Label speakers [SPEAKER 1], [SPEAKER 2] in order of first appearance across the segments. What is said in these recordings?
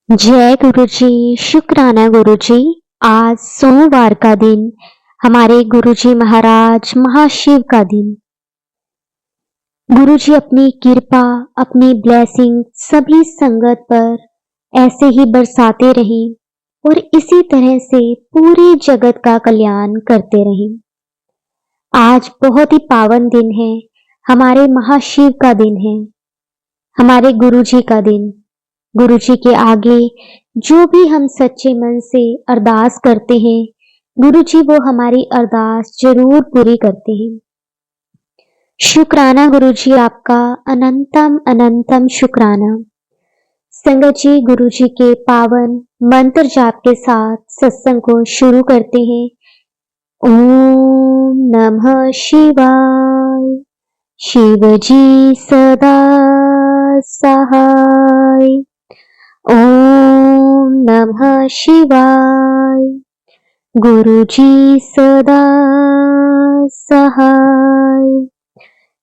[SPEAKER 1] जय गुरु जी, शुक्राना गुरु जी। आज सोमवार का दिन, हमारे गुरु जी महाराज महाशिव का दिन। गुरु जी अपनी कृपा, अपनी ब्लेसिंग सभी संगत पर ऐसे ही बरसाते रहें और इसी तरह से पूरे जगत का कल्याण करते रहें। आज बहुत ही पावन दिन है, हमारे महाशिव का दिन है, हमारे गुरु जी का दिन। गुरु जी के आगे जो भी हम सच्चे मन से अरदास करते हैं, गुरु जी वो हमारी अरदास जरूर पूरी करते हैं। शुक्राना गुरु जी आपका, अनंतम अनंतम शुक्राना। संगत जी गुरु जी के पावन मंत्र जाप के साथ सत्संग को शुरू करते हैं। ओम नमः शिवाय। शिव जी सदा सहाय। ओम नमः शिवाय। गुरु जी सदा सहाय।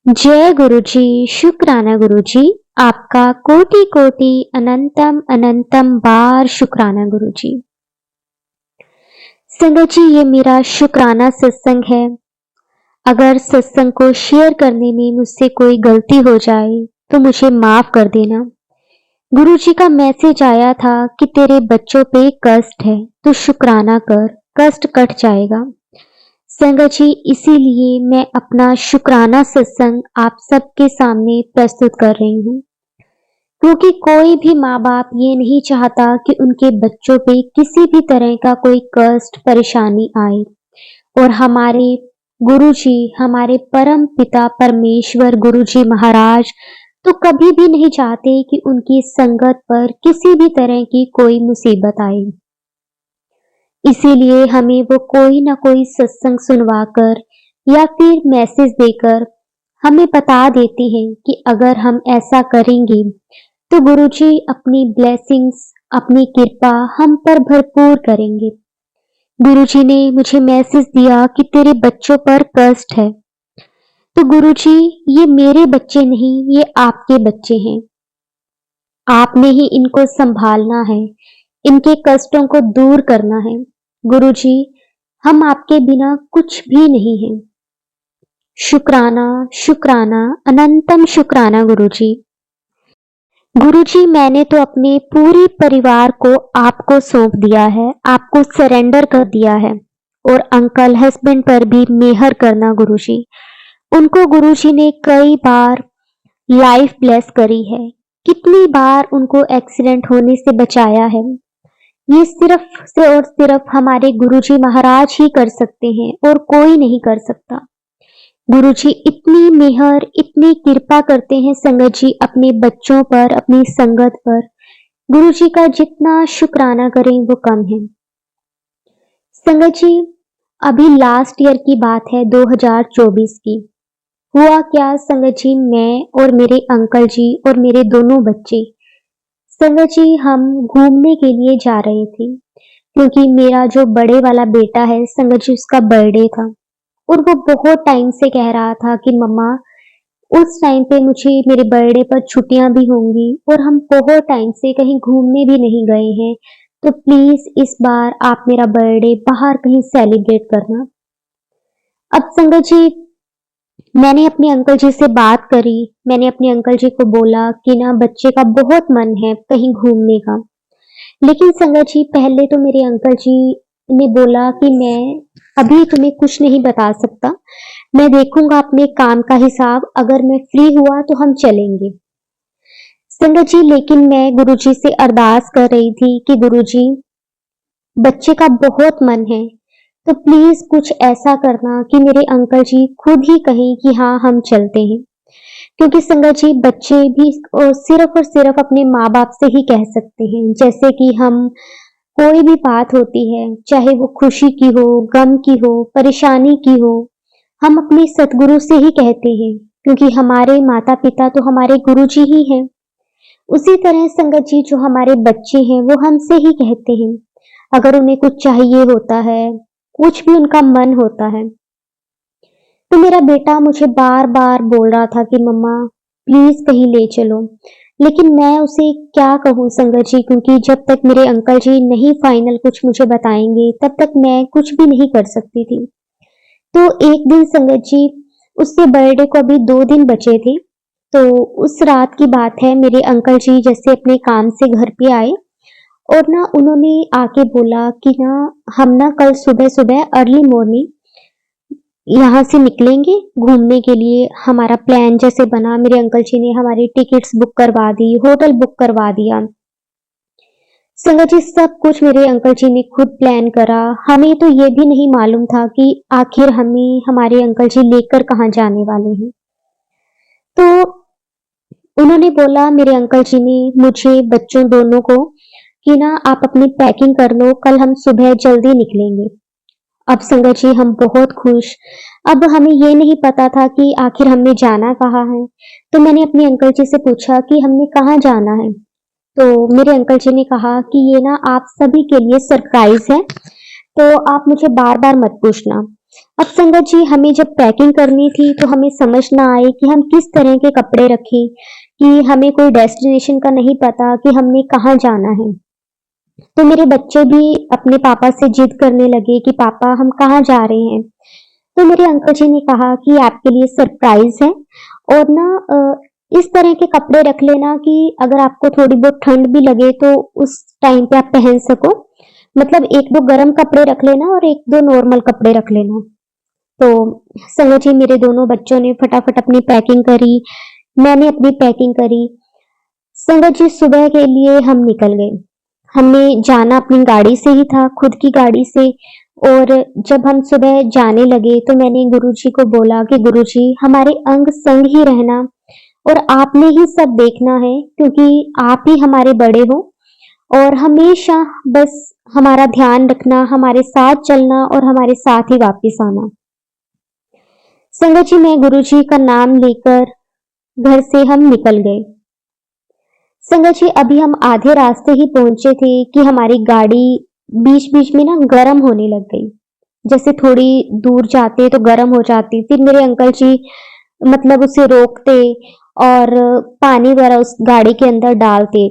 [SPEAKER 1] जय गुरु जी, शुक्राना गुरु जी आपका कोटि कोटि अनंतम अनंतम बार शुक्राना गुरु जी। संगत जी ये मेरा शुक्राना सत्संग है। अगर सत्संग को शेयर करने में मुझसे कोई गलती हो जाए तो मुझे माफ कर देना। गुरु जी का मैसेज आया था कि तेरे बच्चों पे कष्ट है तो शुक्राना कर, कष्ट कट जाएगा। संगत जी इसीलिए मैं अपना शुक्राना सत्संग आप सबके सामने प्रस्तुत कर रही हूँ, क्योंकि कोई भी माँ बाप ये नहीं चाहता कि उनके बच्चों पे किसी भी तरह का कोई कष्ट परेशानी आए। और हमारे गुरु जी, हमारे परम पिता परमेश्वर गुरु जी महाराज तो कभी भी नहीं चाहते कि उनकी संगत पर किसी भी तरह की कोई मुसीबत आए। इसीलिए हमें वो कोई ना कोई सत्संग सुनवाकर या फिर मैसेज देकर हमें बता देते हैं कि अगर हम ऐसा करेंगे तो गुरु जी अपनी ब्लेसिंग्स, अपनी कृपा हम पर भरपूर करेंगे। गुरु जी ने मुझे मैसेज दिया कि तेरे बच्चों पर कष्ट है, तो गुरु जी ये मेरे बच्चे नहीं, ये आपके बच्चे हैं। आपने ही इनको संभालना है, इनके कष्टों को दूर करना है। गुरु जी हम आपके बिना कुछ भी नहीं हैं। शुक्राना शुक्राना अनंतम शुक्राना गुरु जी। गुरु जी मैंने तो अपने पूरे परिवार को आपको सौंप दिया है, आपको सरेंडर कर दिया है। और अंकल हस्बैंड पर भी मेहर करना गुरु जी। उनको गुरु जी ने कई बार लाइफ ब्लेस करी है, कितनी बार उनको एक्सीडेंट होने से बचाया है। ये सिर्फ से और सिर्फ हमारे गुरुजी महाराज ही कर सकते हैं और कोई नहीं कर सकता। गुरुजी इतनी मेहर, इतनी कृपा करते हैं संगत जी अपने बच्चों पर, अपनी संगत पर। गुरुजी का जितना शुक्राना करें वो कम है। संगत जी अभी लास्ट ईयर की बात है, 2024 की। हुआ क्या संगत जी, मैं और मेरे अंकल जी और मेरे दोनों बच्चे संगत जी हम घूमने के लिए जा रहे थे, क्योंकि मेरा जो बड़े वाला बेटा है संगत जी उसका बर्थडे था और वो बहुत टाइम से कह रहा था कि मम्मा उस टाइम पे मुझे मेरे बर्थडे पर छुट्टियां भी होंगी और हम बहुत टाइम से कहीं घूमने भी नहीं गए हैं, तो प्लीज इस बार आप मेरा बर्थडे बाहर कहीं सेलिब्रेट करना। अब संगत जी मैंने अपने अंकल जी से बात करी, मैंने अपने अंकल जी को बोला कि ना बच्चे का बहुत मन है कहीं घूमने का। लेकिन संगत जी पहले तो मेरे अंकल जी ने बोला कि मैं अभी तुम्हें कुछ नहीं बता सकता, मैं देखूंगा अपने काम का हिसाब, अगर मैं फ्री हुआ तो हम चलेंगे। संगत जी लेकिन मैं गुरुजी से अरदास कर रही थी कि गुरुजी बच्चे का बहुत मन है, तो प्लीज कुछ ऐसा करना कि मेरे अंकल जी खुद ही कहें कि हाँ हम चलते हैं। क्योंकि संगत जी बच्चे भी और सिर्फ अपने माँ बाप से ही कह सकते हैं, जैसे कि हम कोई भी बात होती है, चाहे वो खुशी की हो, गम की हो, परेशानी की हो, हम अपने सतगुरु से ही कहते हैं, क्योंकि हमारे माता पिता तो हमारे गुरु जी ही हैं। उसी तरह संगत जी जो हमारे बच्चे हैं वो हमसे ही कहते हैं, अगर उन्हें कुछ चाहिए होता है, कुछ भी उनका मन होता है। तो मेरा बेटा मुझे बार बार बोल रहा था कि मम्मा प्लीज कहीं ले चलो, लेकिन मैं उसे क्या कहूँ संगत जी, क्योंकि जब तक मेरे अंकल जी नहीं फाइनल कुछ मुझे बताएंगे तब तक मैं कुछ भी नहीं कर सकती थी। तो एक दिन संगत जी, उसके बर्थडे को अभी 2 दिन बचे थे। तो उस रात की बात है, मेरे अंकल जी जैसे अपने काम से घर पे आए और ना उन्होंने आके बोला कि ना हम ना कल सुबह सुबह अर्ली मॉर्निंग यहाँ से निकलेंगे घूमने के लिए। हमारा प्लान जैसे बना, मेरे अंकल जी ने हमारी टिकट्स बुक करवा दी, होटल बुक करवा दिया। संगत जी सब कुछ मेरे अंकल जी ने खुद प्लान करा। हमें तो ये भी नहीं मालूम था कि आखिर हमें हमारे अंकल जी लेकर कहाँ जाने वाले हैं। तो उन्होंने बोला, मेरे अंकल जी ने मुझे बच्चों दोनों को, कि ना आप अपनी पैकिंग कर लो, कल हम सुबह जल्दी निकलेंगे। अब संगत जी हम बहुत खुश। अब हमें ये नहीं पता था कि आखिर हमने जाना कहाँ है। तो मैंने अपने अंकल जी से पूछा कि हमने कहाँ जाना है। तो मेरे अंकल जी ने कहा कि ये ना आप सभी के लिए सरप्राइज है, तो आप मुझे बार बार मत पूछना। अब संगत जी हमें जब पैकिंग करनी थी तो हमें समझ ना आए कि हम किस तरह के कपड़े रखें, कि हमें कोई डेस्टिनेशन का नहीं पता कि हमने कहाँ जाना है। तो मेरे बच्चे भी अपने पापा से जिद करने लगे कि पापा हम कहाँ जा रहे हैं। तो मेरे अंकल जी ने कहा कि आपके लिए सरप्राइज है, और ना इस तरह के कपड़े रख लेना कि अगर आपको थोड़ी बहुत ठंड भी लगे तो उस टाइम पे आप पहन सको। मतलब एक दो गर्म कपड़े रख लेना और एक दो नॉर्मल कपड़े रख लेना। तो संगत जी मेरे दोनों बच्चों ने फटाफट अपनी पैकिंग करी, मैंने अपनी पैकिंग करी। संगत जी सुबह के लिए हम निकल गए। हमने जाना अपनी गाड़ी से ही था, खुद की गाड़ी से। और जब हम सुबह जाने लगे तो मैंने गुरुजी को बोला कि गुरुजी हमारे अंग संग ही रहना, और आपने ही सब देखना है, क्योंकि आप ही हमारे बड़े हो, और हमेशा बस हमारा ध्यान रखना, हमारे साथ चलना और हमारे साथ ही वापस आना। संगत जी मैं गुरुजी का नाम लेकर घर से हम निकल गए। संगत जी अभी हम आधे रास्ते ही पहुंचे थे कि हमारी गाड़ी बीच बीच में ना गर्म होने लग गई। जैसे थोड़ी दूर जाते तो गर्म हो जाती, फिर मेरे अंकल जी मतलब उसे रोकते और पानी वगैरह उस गाड़ी के अंदर डालते।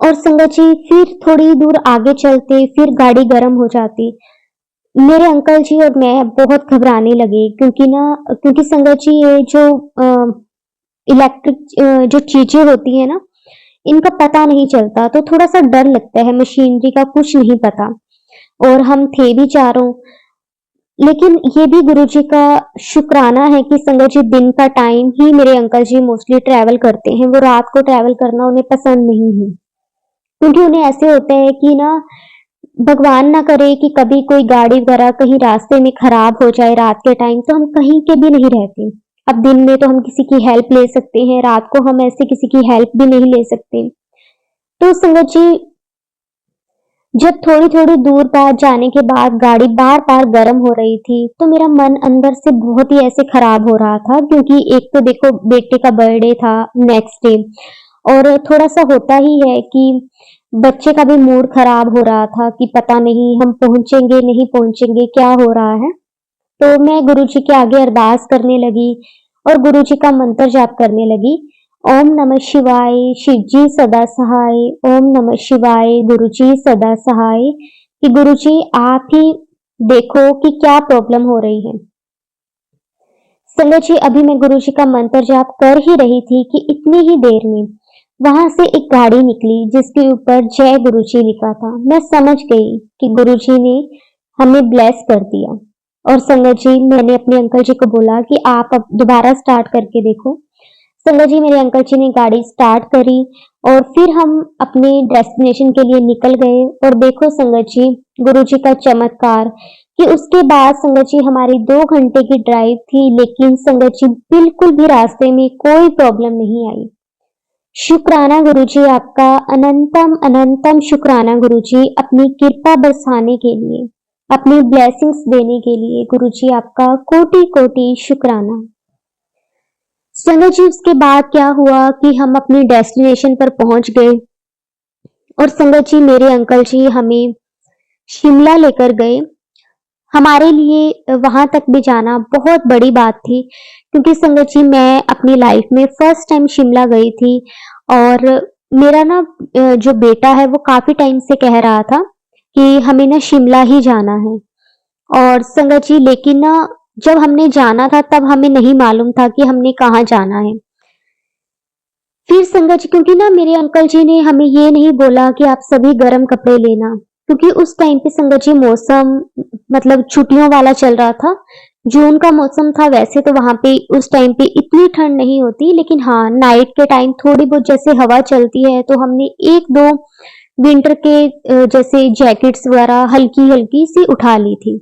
[SPEAKER 1] और संगत जी फिर थोड़ी दूर आगे चलते, फिर गाड़ी गर्म हो जाती। मेरे अंकल जी और मैं बहुत घबराने लगे, क्योंकि संगत जी ये जो इलेक्ट्रिक जो चीजें होती है ना, इनका पता नहीं चलता, तो थोड़ा सा डर लगता है, मशीनरी का कुछ नहीं पता। और हम थे भी चारों। लेकिन ये भी गुरुजी का शुक्राना है कि संगत जी दिन का टाइम ही मेरे अंकल जी मोस्टली ट्रैवल करते हैं, वो रात को ट्रैवल करना उन्हें पसंद नहीं है। क्योंकि उन्हें ऐसे होता है कि ना भगवान ना करे कि कभी कोई गाड़ी वगैरह कहीं रास्ते में खराब हो जाए रात के टाइम, तो हम कहीं के भी नहीं रहते। अब दिन में तो हम किसी की हेल्प ले सकते हैं, रात को हम ऐसे किसी की हेल्प भी नहीं ले सकते। तो संगत जी जब थोड़ी-थोड़ी दूर बाद जाने के बाद गाड़ी बार-बार गर्म हो रही थी, तो मेरा मन अंदर से बहुत ही ऐसे खराब हो रहा था, क्योंकि एक तो देखो बेटे का बर्थडे था नेक्स्ट डे, और थोड़ा-सा होता ही है कि बच्चे का भी मूड खराब हो रहा था कि पता नहीं हम पहुँचेंगे, नहीं पहुँचेंगे, क्या हो रहा है। तो मैं गुरुजी के आगे अरदास करने लगी और गुरुजी का मंत्र जाप करने लगी। ओम नमः शिवाय, शिवजी सदा सहाय। ओम नमः शिवाय, गुरुजी सदा सहाय। कि गुरुजी आप ही देखो कि क्या प्रॉब्लम हो रही है। संगत जी अभी मैं गुरुजी का मंत्र जाप कर ही रही थी कि इतनी ही देर में वहां से एक गाड़ी निकली जिसके ऊपर जय गुरुजी लिखा था। मैं समझ गई कि गुरुजी ने हमें ब्लेस कर दिया। और संगत जी मैंने अपने अंकल जी को बोला कि आप अब दोबारा स्टार्ट करके देखो। संगत जी मेरे अंकल जी ने गाड़ी स्टार्ट करी और फिर हम अपने डेस्टिनेशन के लिए निकल गए। और देखो संगत जी गुरु जी का चमत्कार कि उसके बाद संगत जी हमारी 2 घंटे की ड्राइव थी, लेकिन संगत जी बिल्कुल भी रास्ते में कोई प्रॉब्लम नहीं आई। शुक्राना गुरु जी आपका, अनंतम अनंतम शुक्राना गुरु जी अपनी कृपा बरसाने के लिए, अपनी ब्लेसिंग्स देने के लिए। गुरु जी आपका कोटि कोटि शुक्राना। संगत जी उसके बाद क्या हुआ कि हम अपनी डेस्टिनेशन पर पहुंच गए, और संगत जी मेरे अंकल जी हमें शिमला लेकर गए। हमारे लिए वहां तक भी जाना बहुत बड़ी बात थी, क्योंकि संगत जी मैं अपनी लाइफ में फर्स्ट टाइम शिमला गई थी। और मेरा ना जो बेटा है वो काफ़ी टाइम से कह रहा था कि हमें ना शिमला ही जाना है। और संगत जी लेकिन ना जब हमने जाना था तब हमें नहीं मालूम था कि हमने कहाँ जाना है। फिर संगत जी क्योंकि ना मेरे अंकल जी ने हमें ये नहीं बोला कि आप सभी गर्म कपड़े लेना, क्योंकि उस टाइम पे संगत जी मौसम मतलब छुट्टियों वाला चल रहा था। जून का मौसम था, वैसे तो वहां पे उस टाइम पे इतनी ठंड नहीं होती, लेकिन हाँ नाइट के टाइम थोड़ी बहुत जैसे हवा चलती है तो हमने एक दो विंटर के जैसे जैकेट्स वगैरह हल्की हल्की सी उठा ली थी।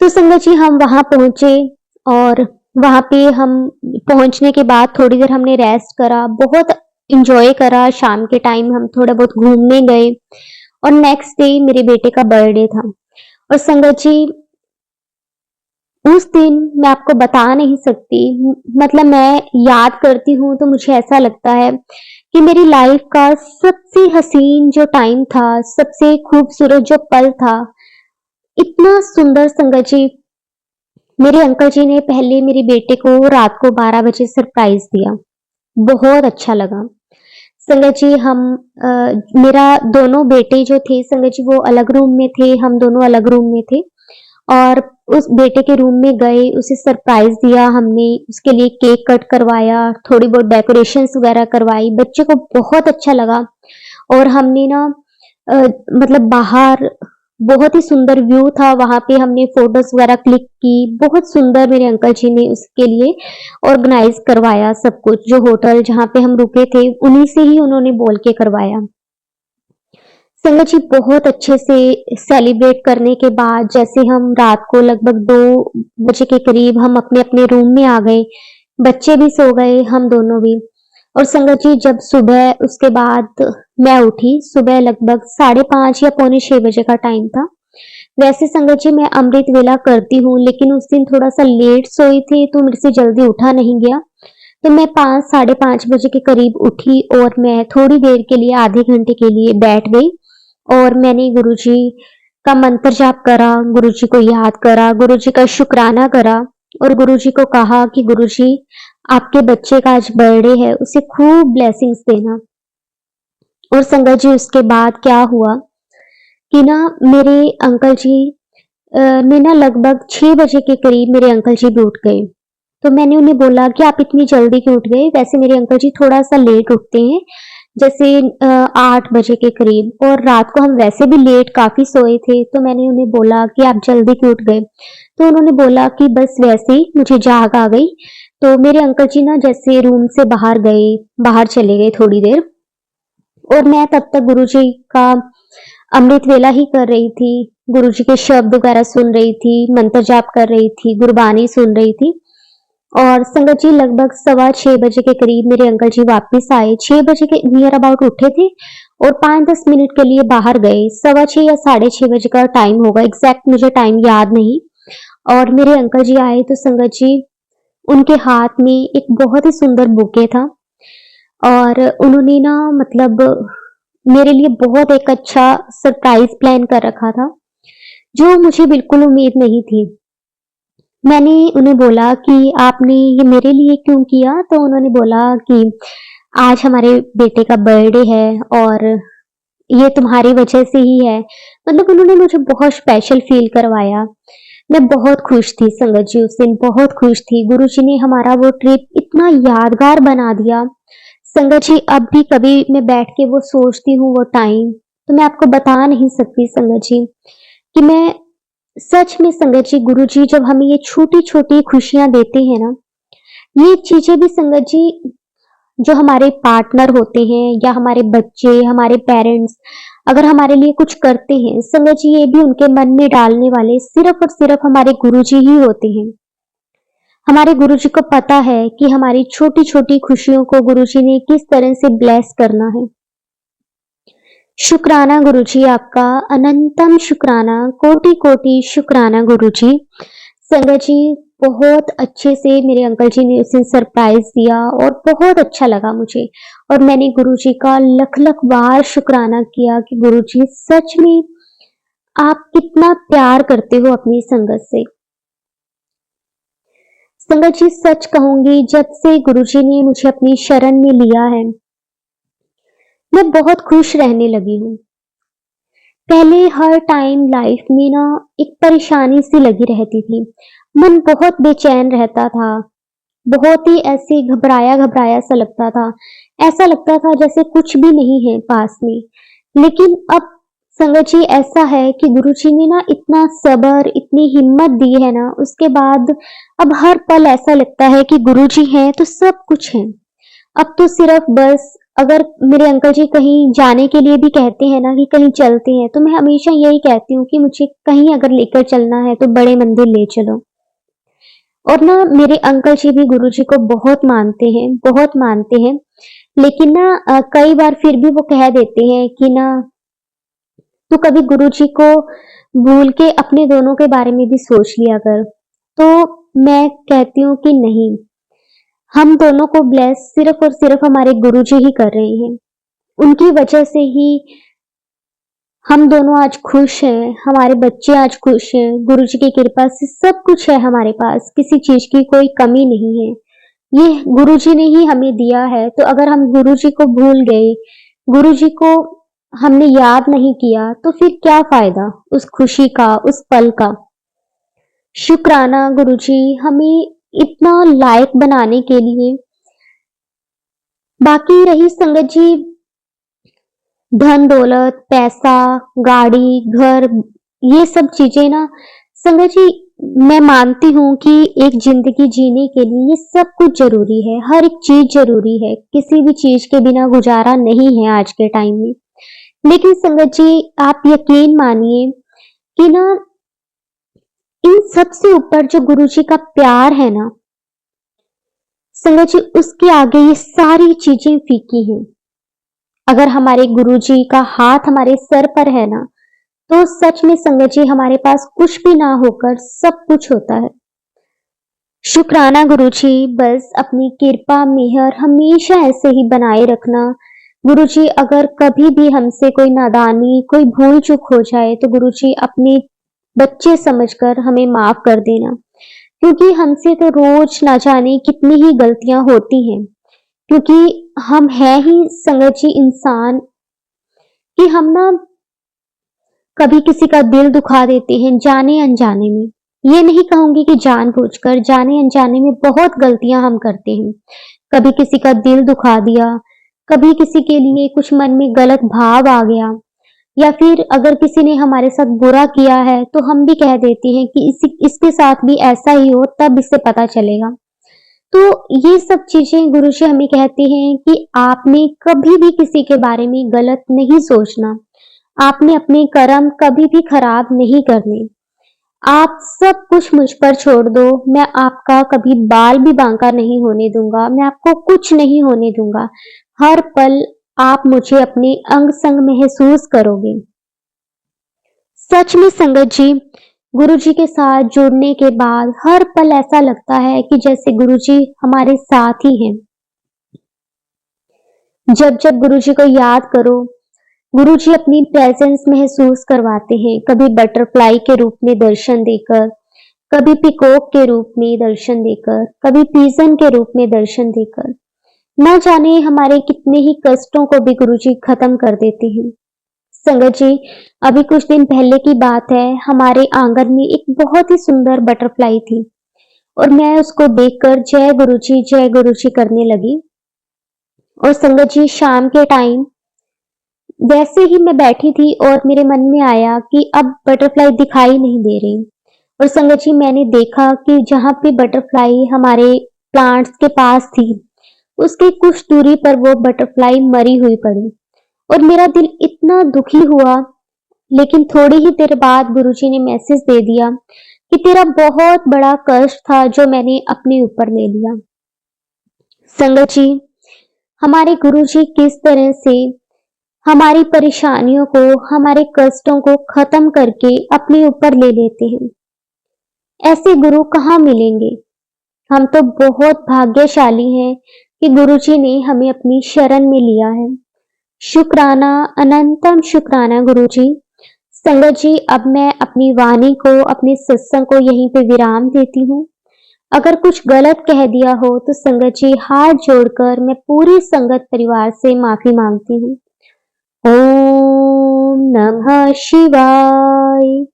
[SPEAKER 1] तो संगत जी हम वहां पहुंचे और वहां पे हम पहुंचने के बाद थोड़ी देर हमने रेस्ट करा, बहुत इंजॉय करा। शाम के टाइम हम थोड़ा बहुत घूमने गए और नेक्स्ट डे मेरे बेटे का बर्थडे था। और संगत जी उस दिन मैं आपको बता नहीं सकती, मतलब मैं याद करती हूँ तो मुझे ऐसा लगता है कि मेरी लाइफ का सबसे हसीन जो टाइम था, सबसे खूबसूरत जो पल था, इतना सुंदर। संगत जी मेरे अंकल जी ने पहले मेरे बेटे को रात को 12 बजे सरप्राइज दिया, बहुत अच्छा लगा। संगत जी अ, मेरा दोनों बेटे जो थे संगत जी वो अलग रूम में थे, हम दोनों अलग रूम में थे। और उस बेटे के रूम में गए, उसे सरप्राइज दिया हमने, उसके लिए केक कट करवाया, थोड़ी बहुत डेकोरेशंस वगैरह करवाई, बच्चे को बहुत अच्छा लगा। और हमने ना अ, मतलब बाहर बहुत ही सुंदर व्यू था, वहां पे हमने फोटोज वगैरह क्लिक की, बहुत सुंदर मेरे अंकल जी ने उसके लिए ऑर्गेनाइज करवाया सब कुछ। जो होटल जहाँ पे हम रुके थे उन्हीं से ही उन्होंने बोल के करवाया। संगत जी बहुत अच्छे से सेलिब्रेट करने के बाद जैसे हम रात को लगभग 2 बजे के करीब हम अपने अपने रूम में आ गए, बच्चे भी सो गए, हम दोनों भी। और संगत जी जब सुबह उसके बाद मैं उठी, सुबह लगभग 5:30 या पौने 6 बजे का टाइम था। वैसे संगत जी मैं अमृत वेला करती हूँ, लेकिन उस दिन थोड़ा सा लेट सोई थी तो मेरे से जल्दी उठा नहीं गया। तो मैं 5 साढ़े 5 बजे के करीब उठी और मैं थोड़ी देर के लिए आधे घंटे के लिए बैठ गई और मैंने गुरुजी का मंत्र जाप करा, गुरुजी को याद करा, गुरुजी का शुक्राना करा और गुरुजी को कहा कि गुरुजी आपके बच्चे का आज बर्थडे है, उसे खूब ब्लेसिंग्स देना। और संगत जी उसके बाद क्या हुआ कि ना मेरे अंकल जी ने ना लगभग 6 बजे के करीब मेरे अंकल जी भी उठ गए। तो मैंने उन्हें बोला कि आप इतनी जल्दी क्यों उठ गए? वैसे मेरे अंकल जी थोड़ा सा लेट उठते हैं, जैसे 8 बजे के करीब, और रात को हम वैसे भी लेट काफी सोए थे। तो मैंने उन्हें बोला कि आप जल्दी क्यों उठ गए? तो उन्होंने बोला कि बस वैसे ही मुझे जाग आ गई। तो मेरे अंकल जी ना जैसे रूम से बाहर गए, बाहर चले गए थोड़ी देर, और मैं तब तक गुरुजी का अमृत वेला ही कर रही थी, गुरुजी के शब्द वगैरह सुन रही थी, मंत्र जाप कर रही थी, गुरबानी सुन रही थी। और संगत जी लगभग 6:15 बजे के करीब मेरे अंकल जी वापस आए, 6 बजे के नियर अबाउट उठे थे और 5-10 मिनट के लिए बाहर गए। 6:15 या 6:30 बजे का टाइम होगा, एग्जैक्ट मुझे टाइम याद नहीं। और मेरे अंकल जी आए तो संगत जी उनके हाथ में एक बहुत ही सुंदर बुके था और उन्होंने ना मतलब मेरे लिए बहुत एक अच्छा सरप्राइज प्लान कर रखा था, जो मुझे बिल्कुल उम्मीद नहीं थी। मैंने उन्हें बोला कि आपने ये मेरे लिए क्यों किया? तो उन्होंने बोला कि आज हमारे बेटे का बर्थडे है और ये तुम्हारी वजह से ही है। मतलब उन्होंने मुझे बहुत स्पेशल फील करवाया। मैं बहुत खुश थी संगत जी, उस दिन बहुत खुश थी। गुरुजी ने हमारा वो ट्रिप इतना यादगार बना दिया। संगत जी अब भी कभी मैं बैठ के वो सोचती हूँ वो टाइम, तो मैं आपको बता नहीं सकती संगत जी कि मैं सच में संगत जी गुरुजी जब हमें ये छोटी-छोटी खुशियाँ देते हैं ना, ये चीज़ें भी संगत जी जो हमारे पार्टनर होते हैं या हमारे बच्चे, हमारे पेरेंट्स अगर हमारे लिए कुछ करते हैं, संगत जी ये भी उनके मन में डालने वाले सिर्फ़ और सिर्फ़ हमारे गुरुजी ही होते हैं। हमारे गुरुजी को पता है कि हमारी छोटी-छोटी खुशियों को गुरुजी ने किस तरह से ब्लेस करना है। शुक्राना गुरुजी आपका, अनंतम शुक्राना, कोटि-कोटि शुक्राना गुरुजी। संगत जी बहुत अच्छे से मेरे अंकल जी ने उस दिन सरप्राइज दिया और बहुत अच्छा लगा मुझे, और मैंने गुरुजी का लख-लख बार शुक्राना किया कि गुरुजी सच में आप कितना प्यार करते हो अपनी संगत से। संगत जी सच कहूंगी, जब से गुरुजी ने मुझे अपनी शरण में लिया है, मैं बहुत खुश रहने लगी हूँ। पहले हर टाइम लाइफ में ना एक परेशानी सी लगी रहती थी। मन बहुत बेचैन रहता था, बहुत ही ऐसे घबराया घबराया सा लगता था। ऐसा लगता था जैसे कुछ भी नहीं है पास में। लेकिन अब संगत जी ऐसा है कि गुरुजी ने ना इतना सब्र, इतनी हिम्मत दी है ना, उसके बाद अब हर पल ऐसा लगता है कि गुरुजी हैं तो सब कुछ है। अब तो सिर्फ बस, अगर मेरे अंकल जी कहीं जाने के लिए भी कहते हैं ना कि कहीं चलते हैं, तो मैं हमेशा यही कहती हूँ कि मुझे कहीं अगर लेकर चलना है तो बड़े मंदिर ले चलो। और ना मेरे अंकल जी भी गुरुजी को बहुत मानते हैं, बहुत मानते हैं। लेकिन ना कई बार फिर भी वो कह देते हैं कि ना तू कभी गुरुजी को भूल के अपने दोनों के बारे में भी सोच लिया कर। तो मैं कहती हूँ कि नहीं, हम दोनों को ब्लेस सिर्फ और सिर्फ हमारे गुरुजी ही कर रहे हैं। उनकी वजह से ही हम दोनों आज खुश हैं, हमारे बच्चे आज खुश हैं। गुरुजी की कृपा से सब कुछ है हमारे पास, किसी चीज की कोई कमी नहीं है। ये गुरुजी ने ही हमें दिया है, तो अगर हम गुरुजी को भूल गए, गुरुजी को हमने याद नहीं किया, तो फिर क्या फायदा उस खुशी का, उस पल का। शुक्राना गुरुजी हमें इतना लायक बनाने के लिए। बाकी रही संगत जी धन दौलत, पैसा, गाड़ी, घर, ये सब चीजें ना संगत जी, मैं मानती हूँ कि एक जिंदगी जीने के लिए ये सब कुछ जरूरी है, हर एक चीज जरूरी है, किसी भी चीज के बिना गुजारा नहीं है आज के टाइम में। लेकिन संगत जी आप यकीन मानिए कि ना इन सबसे ऊपर जो गुरुजी का प्यार है ना संगत जी, उसके आगे ये सारी चीजें फीकी हैं। अगर हमारे गुरुजी का हाथ हमारे सर पर है ना, तो सच में संगत जी हमारे पास कुछ भी ना होकर सब कुछ होता है। शुक्राना गुरुजी, बस अपनी कृपा मेहर हमेशा ऐसे ही बनाए रखना। गुरुजी अगर कभी भी हमसे कोई नादानी, कोई भूल चूक हो जाए, तो गुरुजी अपने बच्चे समझकर हमें माफ कर देना, क्योंकि हमसे तो रोज ना जाने कितनी ही गलतियां होती हैं। क्योंकि हम हैं ही संगत जी इंसान, कि हम ना कभी किसी का दिल दुखा देते हैं जाने अनजाने में। ये नहीं कहूंगी कि जानबूझकर, जाने अनजाने में बहुत गलतियां हम करते हैं। कभी किसी का दिल दुखा दिया, कभी किसी के लिए कुछ मन में गलत भाव आ गया, या फिर अगर किसी ने हमारे साथ बुरा किया है तो हम भी कह देते हैं कि इसके साथ भी ऐसा ही हो, तब इसे पता चलेगा। तो ये सब चीजें गुरुजी हमें कहते हैं कि आपने कभी भी किसी के बारे में गलत नहीं सोचना, आपने अपने कर्म कभी भी खराब नहीं करने। आप सब कुछ मुझ पर छोड़ दो, मैं आपका कभी बाल भी बांका नहीं होने दूंगा, मैं आपको कुछ नहीं होने दूंगा। हर पल आप मुझे अपने अंग संग महसूस करोगे। सच में संगत जी, गुरुजी के साथ जुड़ने के बाद हर पल ऐसा लगता है कि जैसे गुरुजी हमारे साथ ही हैं। जब जब गुरुजी को याद करो, गुरुजी अपनी प्रेजेंस महसूस करवाते हैं, कभी बटरफ्लाई के रूप में दर्शन देकर, कभी पिकॉक के रूप में दर्शन देकर, कभी पीजन के रूप में दर्शन देकर। न जाने हमारे कितने ही कष्टों को भी गुरुजी खत्म कर देते हैं। संगत जी अभी कुछ दिन पहले की बात है, हमारे आंगन में एक बहुत ही सुंदर बटरफ्लाई थी, और मैं उसको देखकर जय गुरुजी करने लगी। और संगत जी शाम के टाइम वैसे ही मैं बैठी थी और मेरे मन में आया कि अब बटरफ्लाई दिखाई नहीं दे रही। और संगत जी मैंने देखा कि जहाँ पे बटरफ्लाई हमारे प्लांट्स के पास थी, उसके कुछ दूरी पर वो बटरफ्लाई मरी हुई पड़ी, और मेरा दिल इतना दुखी हुआ। लेकिन थोड़ी ही देर बाद गुरुजी ने मैसेज दे दिया कि तेरा बहुत बड़ा कष्ट था जो मैंने अपने ऊपर ले लिया। संगत जी हमारे गुरुजी किस तरह से हमारी परेशानियों को, हमारे कष्टों को खत्म करके अपने ऊपर ले लेते हैं। ऐसे गुरु कहाँ मिलेंगे। हम तो बहुत भाग्यशाली हैं कि गुरुजी ने हमें अपनी शरण में लिया है। शुक्राना, अनंतम शुक्राना गुरुजी। संगत जी अब मैं अपनी वाणी को, अपने सत्संग को यहीं पे विराम देती हूँ। अगर कुछ गलत कह दिया हो तो संगत जी हाथ जोड़कर मैं पूरी संगत परिवार से माफी मांगती हूँ। ओम नमः शिवाय।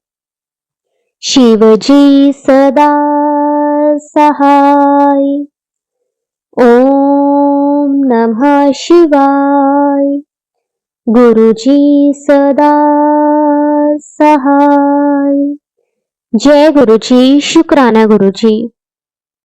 [SPEAKER 1] शिव जी सदा सहाय। ओम नमः शिवाय। गुरु जी सदा सहाय। जय गुरु जी। शुक्राना गुरु जी।